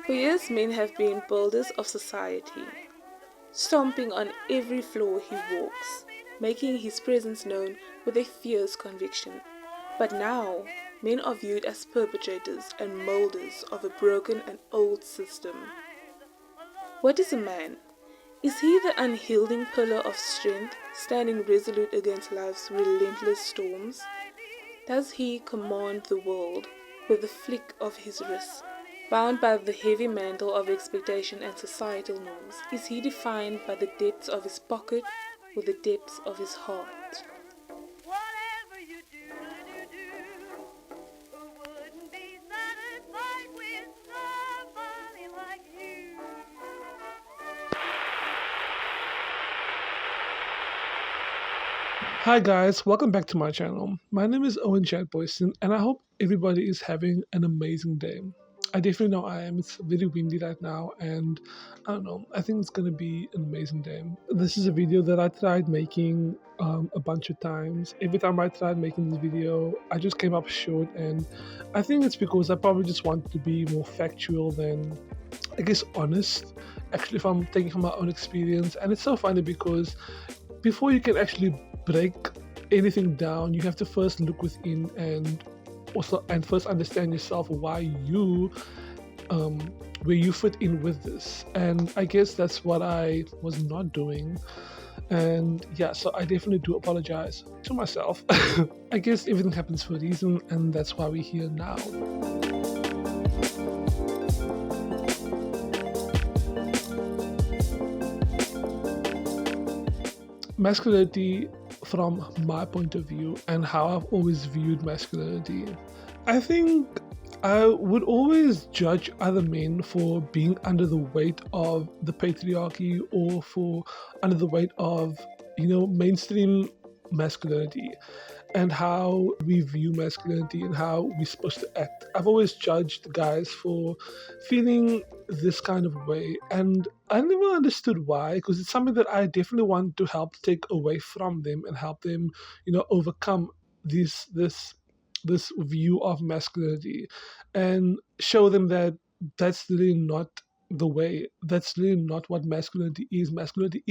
For years, men have been builders of society, stomping on every floor he walks, making his presence known with a fierce conviction. But now, men are viewed as perpetrators and molders of a broken and old system. What is a man? Is he the unyielding pillar of strength, standing resolute against life's relentless storms? Does he command the world with the flick of his wrist? Bound by the heavy mantle of expectation and societal norms, is he defined by the depths of his pocket or the depths of his heart? Whatever you do, who wouldn't be satisfied with somebody like you? Hi guys, welcome back to my channel. My name is Nicole Booysen and I hope everybody is having an amazing day. I definitely know I am. It's very windy right now and I don't know, I think it's going to be an amazing day. This is a video that I tried making a bunch of times. Every time I tried making this video, I just came up short, and I think it's because I probably just wanted to be more factual than, I guess, honest. Actually, if I'm taking from my own experience. And it's so funny because before you can actually break anything down, you have to first look within and first understand yourself, why you where you fit in with this. And I guess that's what I was not doing. And yeah, so I definitely do apologize to myself. I guess everything happens for a reason, and that's why we're here now. Masculinity from my point of view and how I've always viewed masculinity. I think I would always judge other men for being under the weight of the patriarchy or for under the weight of, mainstream masculinity and how we view masculinity and how we're supposed to act. I've always judged guys for feeling this kind of way, and I never understood why, because it's something that I definitely want to help take away from them and help them, overcome this view of masculinity and show them that that's really not the way. That's really not what masculinity is. Masculinity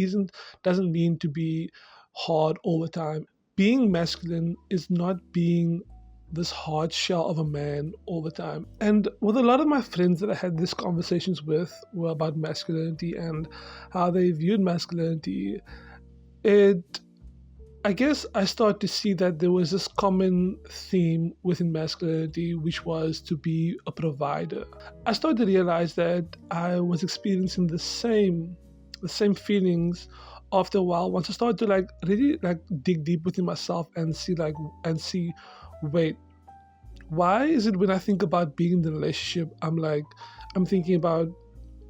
doesn't mean to be hard all the time. Being masculine is not being this hard shell of a man all the time. And with a lot of my friends that I had these conversations with were about masculinity and how they viewed masculinity, I guess I started to see that there was this common theme within masculinity, which was to be a provider. I started to realize that I was experiencing the same feelings after a while, once I started to really dig deep within myself and see, wait, why is it when I think about being in the relationship, I'm thinking about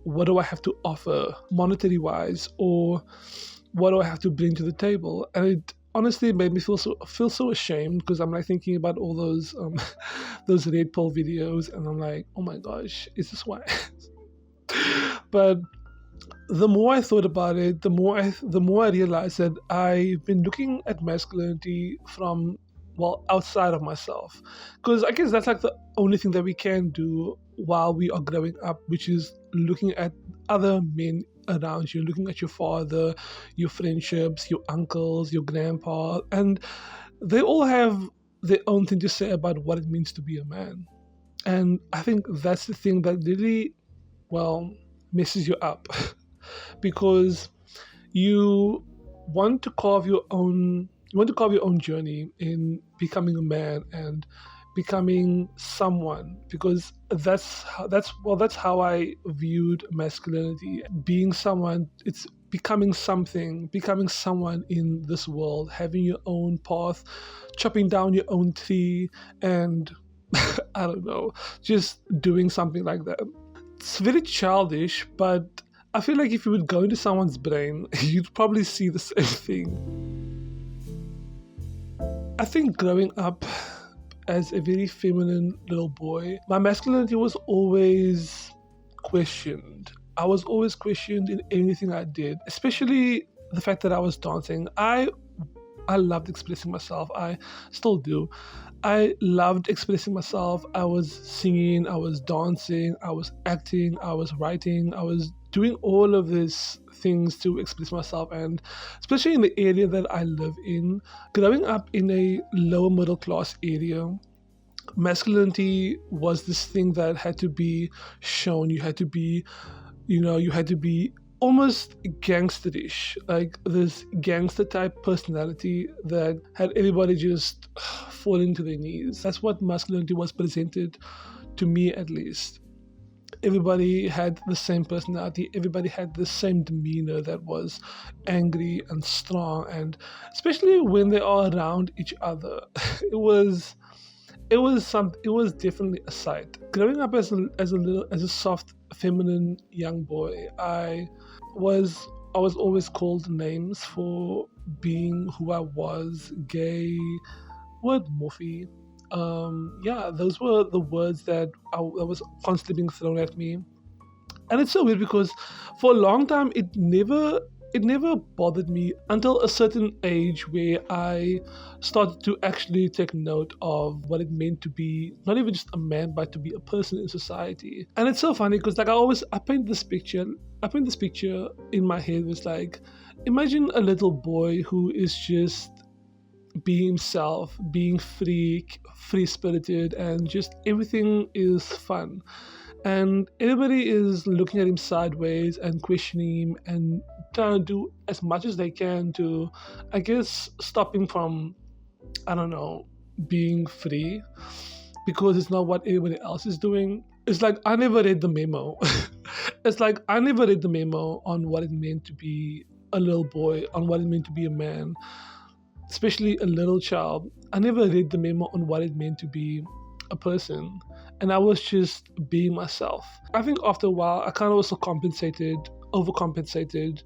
what do I have to offer monetary wise, or what do I have to bring to the table? And it honestly made me feel so ashamed, because I'm thinking about all those those red pill videos, and I'm like, oh my gosh, is this why? But the more I thought about it, the more I realized that I've been looking at masculinity from, outside of myself. Because I guess that's the only thing that we can do while we are growing up, which is looking at other men around you, looking at your father, your friendships, your uncles, your grandpa, and they all have their own thing to say about what it means to be a man. And I think that's the thing that really, messes you up. Because you want to carve your own journey in becoming a man and becoming someone, because that's how I viewed masculinity. Being someone, it's becoming someone in this world, having your own path, chopping down your own tree, and I don't know, just doing something like that. It's very childish, but I feel like if you would go into someone's brain, you'd probably see the same thing. I think growing up as a very feminine little boy, my masculinity was always questioned. I was always questioned in anything I did, especially the fact that I was dancing. I loved expressing myself. I still do. I loved expressing myself. I was singing, I was dancing, I was acting, I was writing, I was doing all of these things to express myself. And especially in the area that I live in, growing up in a lower middle class area, masculinity was this thing that had to be shown. You had to be, you had to be almost gangsterish, like this gangster type personality that had everybody just falling to their knees. That's what masculinity was presented to me, at least. Everybody had the same personality, everybody had the same demeanor that was angry and strong, and especially when they are around each other, it was it was definitely a sight. Growing up as a soft feminine young boy, I was always called names for being who I was: gay, word morphe. Yeah, those were the words that was constantly being thrown at me. And it's so weird because for a long time it never bothered me until a certain age where I started to actually take note of what it meant to be not even just a man but to be a person in society. And it's so funny because like I paint this picture in my head. Was like, imagine a little boy who is just being himself, being free spirited, and just everything is fun. And everybody is looking at him sideways and questioning him and trying to do as much as they can to, I guess, stop him from, I don't know, being free, because it's not what everybody else is doing. It's like I never read the memo. It's like I never read the memo on what it meant to be a little boy, on what it meant to be a man, especially a little child. I never read the memo on what it meant to be a person. And I was just being myself. I think after a while, I kind of also overcompensated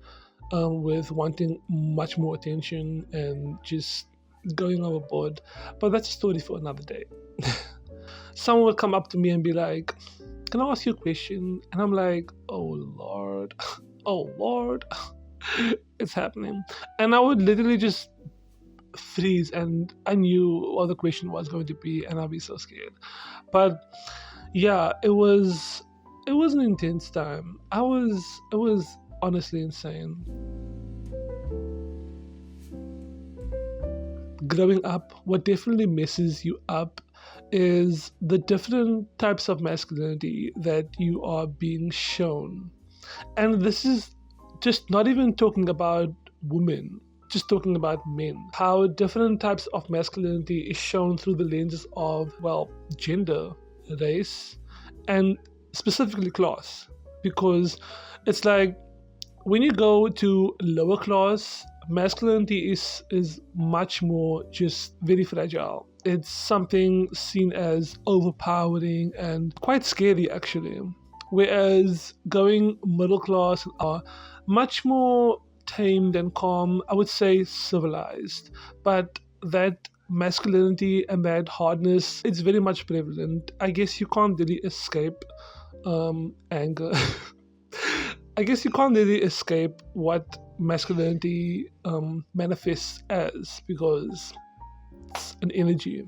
with wanting much more attention and just going overboard. But that's a story for another day. Someone would come up to me and be like, "Can I ask you a question?" And I'm like, "Oh Lord, oh Lord," it's happening. And I would literally just freeze, and I knew what the question was going to be, and I'd be so scared. But yeah, it was an intense time. It was honestly insane. Growing up, what definitely messes you up is the different types of masculinity that you are being shown. And this is just not even talking about women, just talking about men. How different types of masculinity is shown through the lenses of, well, gender, race, and specifically class. Because it's like when you go to lower class, masculinity is much more just very fragile. It's something seen as overpowering and quite scary, actually. Whereas going middle class are much more tamed and calm, I would say civilized. But that masculinity and that hardness, it's very much prevalent. I guess you can't really escape anger. I guess you can't really escape what masculinity manifests as, because it's an energy.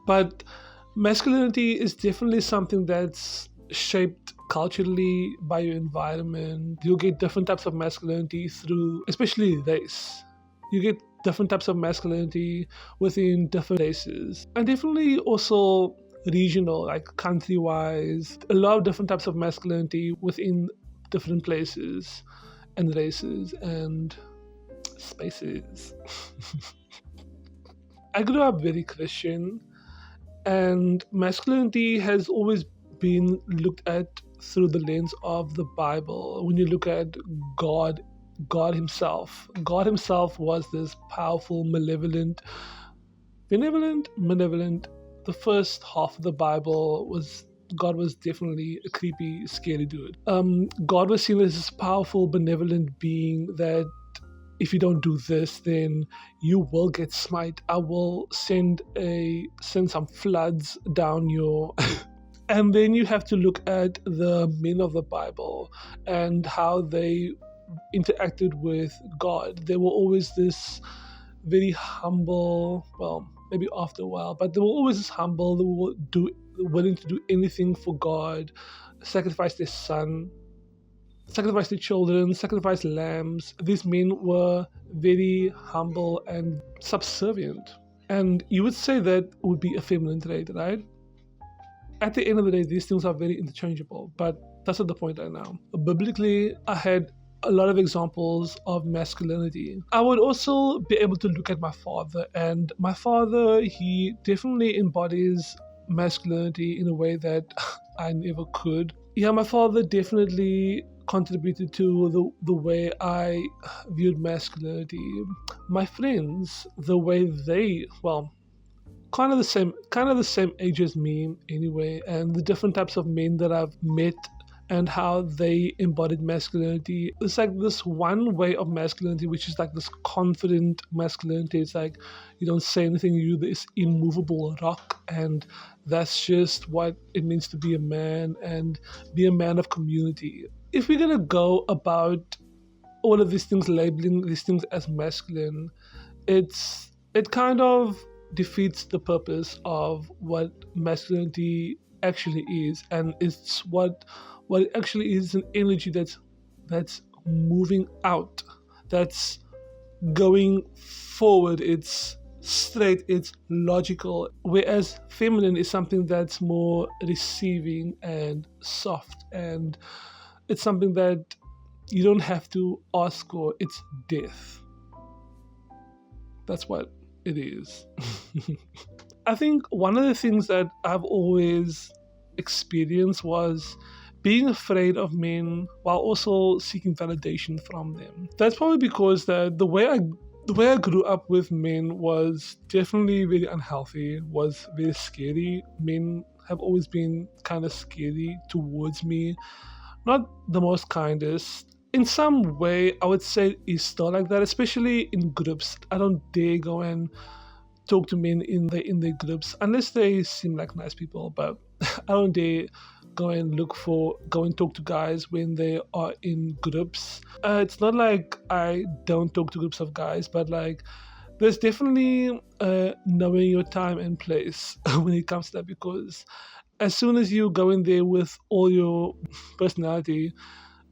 But masculinity is definitely something that's shaped culturally by your environment. You'll get different types of masculinity through, especially race. You get different types of masculinity within different races, and definitely also regional, like country-wise. A lot of different types of masculinity within different places and races and spaces. I grew up very Christian, and masculinity has always been looked at through the lens of the Bible. When you look at God himself was this powerful, malevolent. The first half of the Bible was God was definitely a creepy, scary dude. God was seen as this powerful, benevolent being that if you don't do this, then you will get smite. I will send some floods down your and then you have to look at the men of the Bible and how they interacted with God. They were always this very humble, well, maybe after a while, but they were always just humble. They were willing to do anything for God, sacrifice their son, sacrifice their children, sacrifice lambs. These men were very humble and subservient. And you would say that would be a feminine trait, right? At the end of the day, these things are very interchangeable, but that's not the point right now. Biblically, I had a lot of examples of masculinity. I would also be able to look at my father, and my father, he definitely embodies masculinity in a way that I never could. Yeah, my father definitely contributed to the way I viewed masculinity. My friends, the way they, well, kind of the same age as me anyway, and the different types of men that I've met and how they embodied masculinity. It's like this one way of masculinity, which is like this confident masculinity. It's like you don't say anything, you're this immovable rock, and that's just what it means to be a man and be a man of community. If we're gonna go about all of these things, labeling these things as masculine, it kind of defeats the purpose of what masculinity actually is, and it's what it actually is, an energy that's moving out, that's going forward, it's straight, it's logical, whereas feminine is something that's more receiving and soft, and it's something that you don't have to ask for, it's death. That's what it is. I think one of the things that I've always experienced was being afraid of men while also seeking validation from them. That's probably because the way I grew up with men was definitely very unhealthy, was very scary. Men have always been kind of scary towards me. Not the most kindest. In some way, I would say it's still like that, especially in groups. I don't dare go and talk to men in their groups unless they seem like nice people, but I don't dare go and talk to guys when they are in groups. It's not like I don't talk to groups of guys, but like there's definitely knowing your time and place when it comes to that, because as soon as you go in there with all your personality,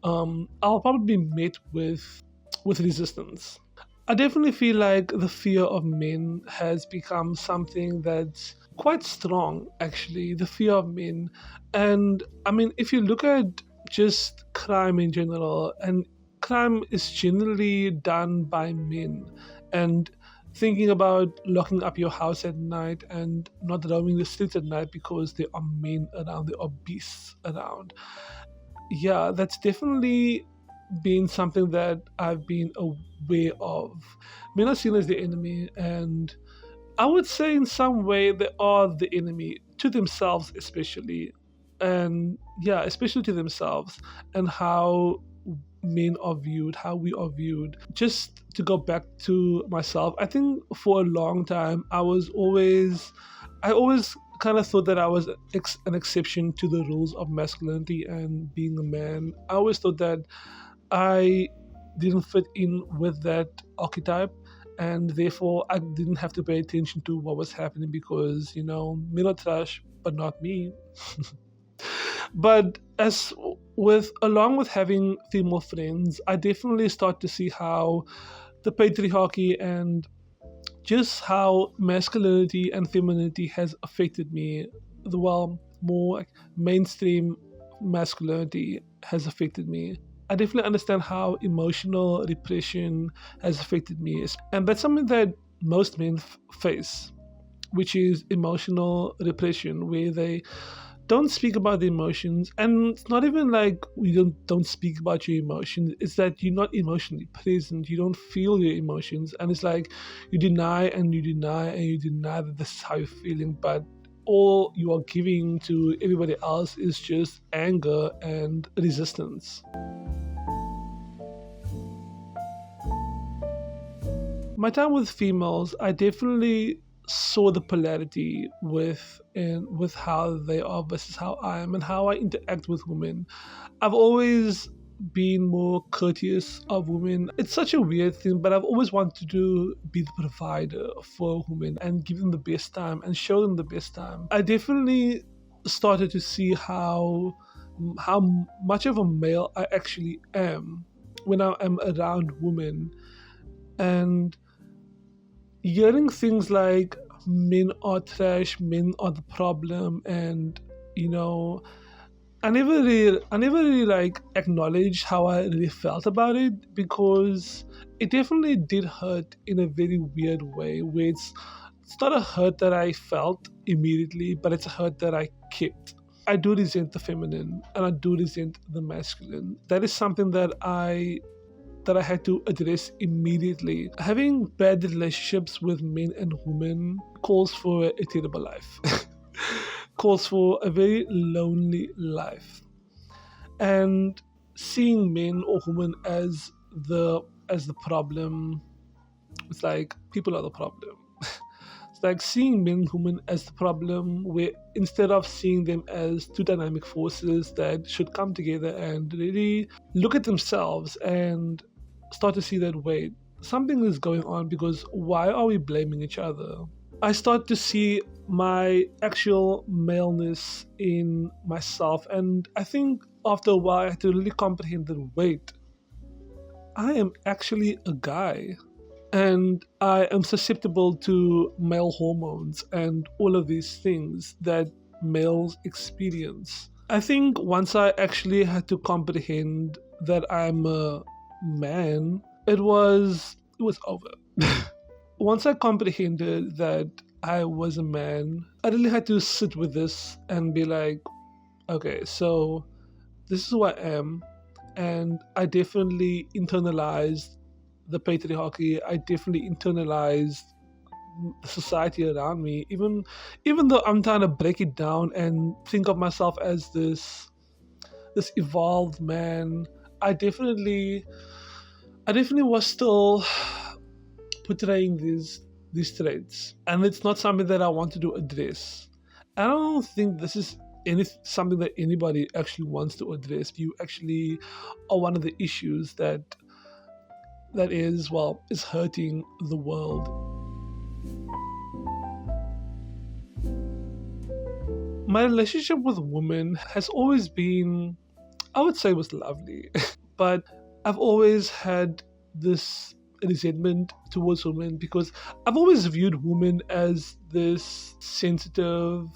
I'll probably be met with resistance. I definitely feel like the fear of men has become something that's quite strong, actually, the fear of men. And I mean, if you look at just crime in general, and crime is generally done by men, and thinking about locking up your house at night and not roaming the streets at night because there are men around, there are beasts around. Yeah, that's definitely been something that I've been aware of. Men are seen as the enemy, and I would say in some way they are the enemy to themselves, especially. And yeah, especially to themselves, and how men are viewed, how we are viewed. Just to go back to myself, I think for a long time I always kind of thought that I was an exception to the rules of masculinity and being a man. I always thought that I didn't fit in with that archetype, and therefore I didn't have to pay attention to what was happening because, men are trash, but not me. But along with having female friends, I definitely start to see how the patriarchy and just how masculinity and femininity has affected me. More like mainstream masculinity has affected me. I definitely understand how emotional repression has affected me. And that's something that most men face, which is emotional repression, where they don't speak about the emotions. And it's not even like we don't speak about your emotions. It's that you're not emotionally present. You don't feel your emotions. And it's like you deny and you deny and you deny that this is how you're feeling. But all you are giving to everybody else is just anger and resistance. My time with females, I definitely saw the polarity with how they are versus how I am and how I interact with women. I've always being more courteous of women. It's such a weird thing, but I've always wanted to be the provider for women and give them the best time and show them the best time. I definitely started to see how much of a male I actually am when I am around women, and hearing things like men are trash, men are the problem, and you know, I never really like acknowledged how I really felt about it, because it definitely did hurt in a very weird way, where it's not a hurt that I felt immediately, but it's a hurt that I kept. I do resent the feminine and I do resent the masculine. That is something that I had to address immediately. Having bad relationships with men and women calls for a terrible life. Calls for a very lonely life. And seeing men or women as the problem, it's like people are the problem. It's like seeing men and women as the problem, where instead of seeing them as two dynamic forces that should come together and really look at themselves and start to see that, wait, something is going on, because why are we blaming each other? I start to see my actual maleness in myself, and I think after a while I had to really comprehend that, wait, I am actually a guy, and I am susceptible to male hormones and all of these things that males experience. I think once I actually had to comprehend that I'm a man, it was over. Once I comprehended that I was a man, I really had to sit with this and be like, okay, so this is who I am, and I definitely internalized the patriarchy. I definitely internalized the society around me. Even though I'm trying to break it down and think of myself as this evolved man, I definitely was still portraying these traits, and it's not something that I wanted to address. I don't think this is something that anybody actually wants to address. You actually are one of the issues that is hurting the world. My relationship with women has always been, I would say, was lovely. But I've always had this resentment towards women, because I've always viewed women as this sensitive,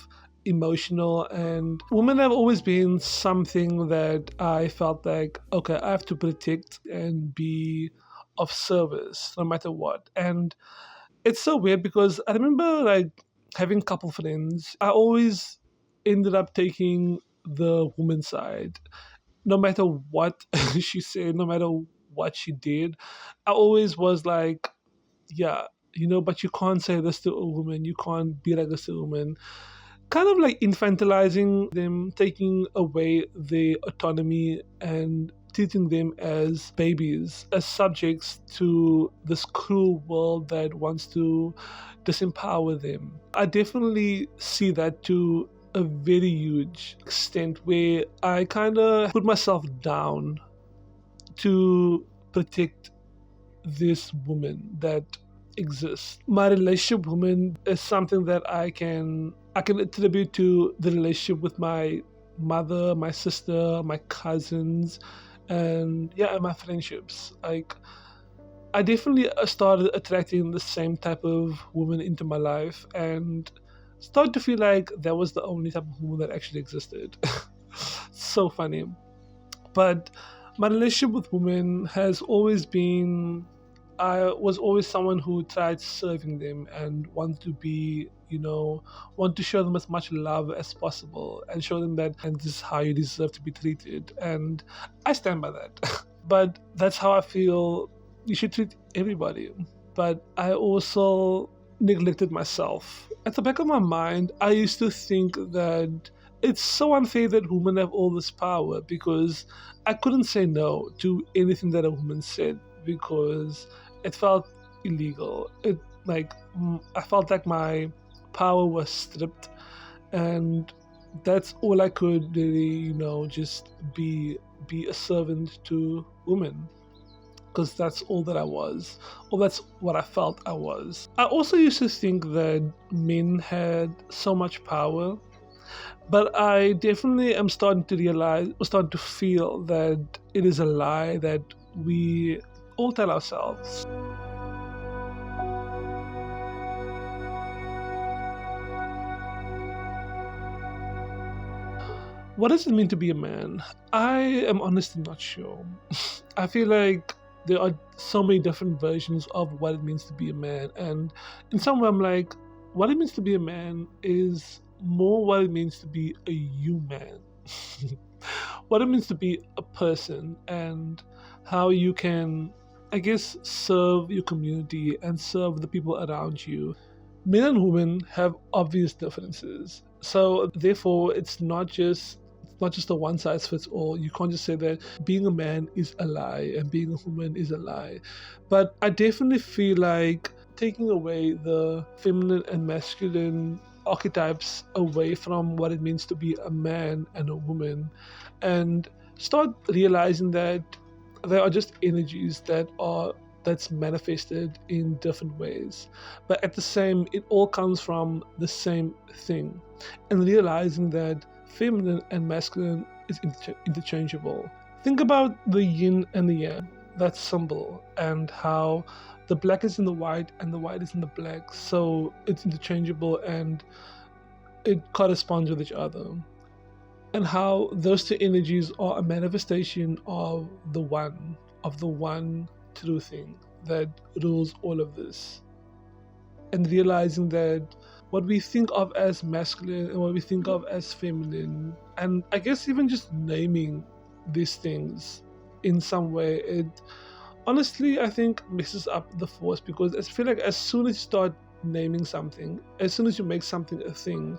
emotional, and women have always been something that I felt like, okay, I have to protect and be of service no matter what. And it's so weird, because I remember like having couple friends, I always ended up taking the woman's side, no matter what she said, no matter what she did. I always was like, yeah, but you can't say this to a woman, you can't be like this to a woman. Kind of like infantilizing them, taking away their autonomy and treating them as babies, as subjects to this cruel world that wants to disempower them. I definitely see that to a very huge extent, where I kind of put myself down to protect this woman that exists. My relationship with women is something that I can attribute to the relationship with my mother, my sister, my cousins, and my friendships. Like, I definitely started attracting the same type of woman into my life, and started to feel like that was the only type of woman that actually existed. So funny. But my relationship with women has always been, I was always someone who tried serving them and want to show them as much love as possible and show them that, and this is how you deserve to be treated. And I stand by that. But that's how I feel you should treat everybody. But I also neglected myself. At the back of my mind, I used to think that it's so unfair that women have all this power, because I couldn't say no to anything that a woman said, because it felt illegal. I felt like my power was stripped, and that's all I could really, just be be a servant to women, because that's all that I was, or that's what I felt I was. I also used to think that men had so much power, but I definitely am starting to realize, or starting to feel that it is a lie that we all tell ourselves. What does it mean to be a man? I am honestly not sure. I feel like there are so many different versions of what it means to be a man, and in some way, I'm like, what it means to be a man is more what it means to be a human. What it means to be a person, and how you can, I guess, serve your community and serve the people around you. Men and women have obvious differences, so therefore it's not just a one size fits all. You can't just say that being a man is a lie and being a woman is a lie. But I definitely feel like taking away the feminine and masculine archetypes away from what it means to be a man and a woman, and start realizing that there are just energies that's manifested in different ways, but at the same, it all comes from the same thing, and realizing that feminine and masculine is interchangeable. Think about the yin and the yang, that symbol, and how the black is in the white and the white is in the black, so it's interchangeable and it corresponds with each other. And how those two energies are a manifestation of the one true thing that rules all of this. And realizing that what we think of as masculine and what we think of as feminine, and I guess even just naming these things in some way, it honestly, I think, messes up the force, because I feel like as soon as you start naming something, as soon as you make something a thing,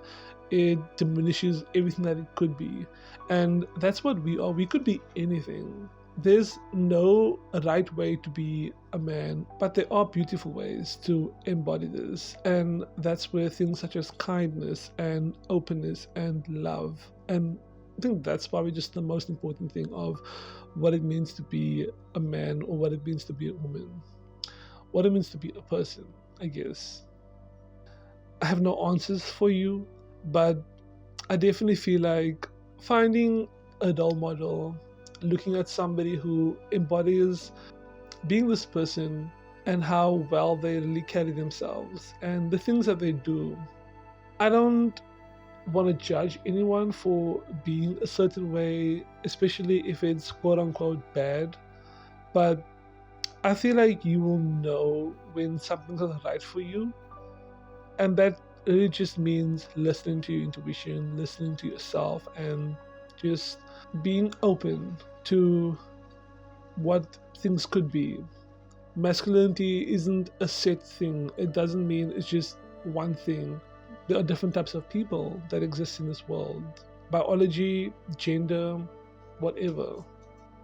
it diminishes everything that it could be. And that's what we are. We could be anything. There's no right way to be a man, but there are beautiful ways to embody this. And that's where things such as kindness and openness and love, and I think that's probably just the most important thing of what it means to be a man, or what it means to be a woman, what it means to be a person, I guess. I have no answers for you, but I definitely feel like finding a role model, looking at somebody who embodies being this person and how well they really carry themselves and the things that they do. I don't want to judge anyone for being a certain way, especially if it's quote unquote bad, but I feel like you will know when something's not right for you, and that really just means listening to your intuition, listening to yourself, and just being open to what things could be. Masculinity isn't a set thing. It doesn't mean it's just one thing. There are different types of people that exist in this world. Biology, gender, whatever.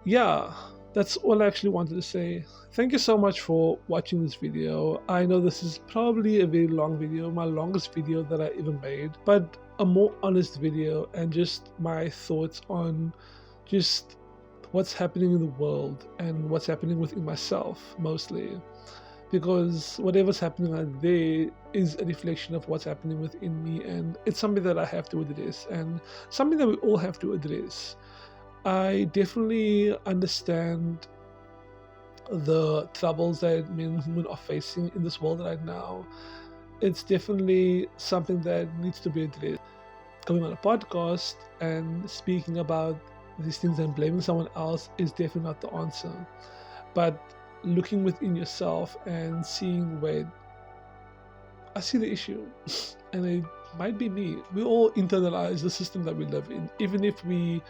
Yeah, that's all I actually wanted to say. Thank you so much for watching this video. I know this is probably a very long video, my longest video that I ever made, but a more honest video, and just my thoughts on just what's happening in the world and what's happening within myself mostly, because whatever's happening out there is a reflection of what's happening within me, and it's something that I have to address, and something that we all have to address. I definitely understand the troubles that men and women are facing in this world right now. It's definitely something that needs to be addressed. Coming on a podcast and speaking about these things and blaming someone else is definitely not the answer. But looking within yourself and seeing where I see the issue, and it might be me. We all internalize the system that we live in, even if we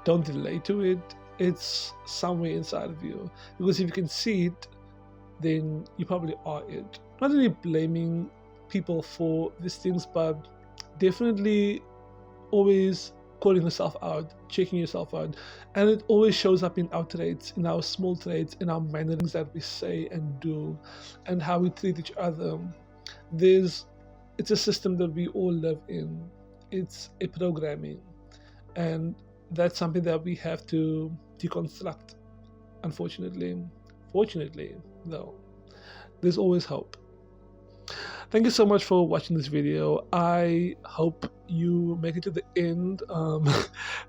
don't relate to it. It's somewhere inside of you, because if you can see it, then you probably are it. Not really blaming people for these things, but definitely always calling yourself out, checking yourself out. And it always shows up in our traits, in our small traits, in our mannerings that we say and do, and how we treat each other. It's a system that we all live in. It's a programming, and that's something that we have to deconstruct, unfortunately. Fortunately, though, there's always hope. Thank you so much for watching this video. I hope you make it to the end.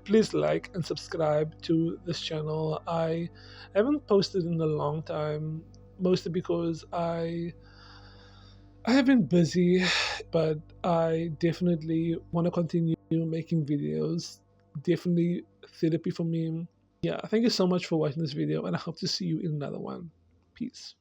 Please like and subscribe to this channel. I haven't posted in a long time, mostly because I have been busy, but I definitely want to continue making videos. Definitely therapy for me. Yeah, thank you so much for watching this video, and I hope to see you in another one. Peace.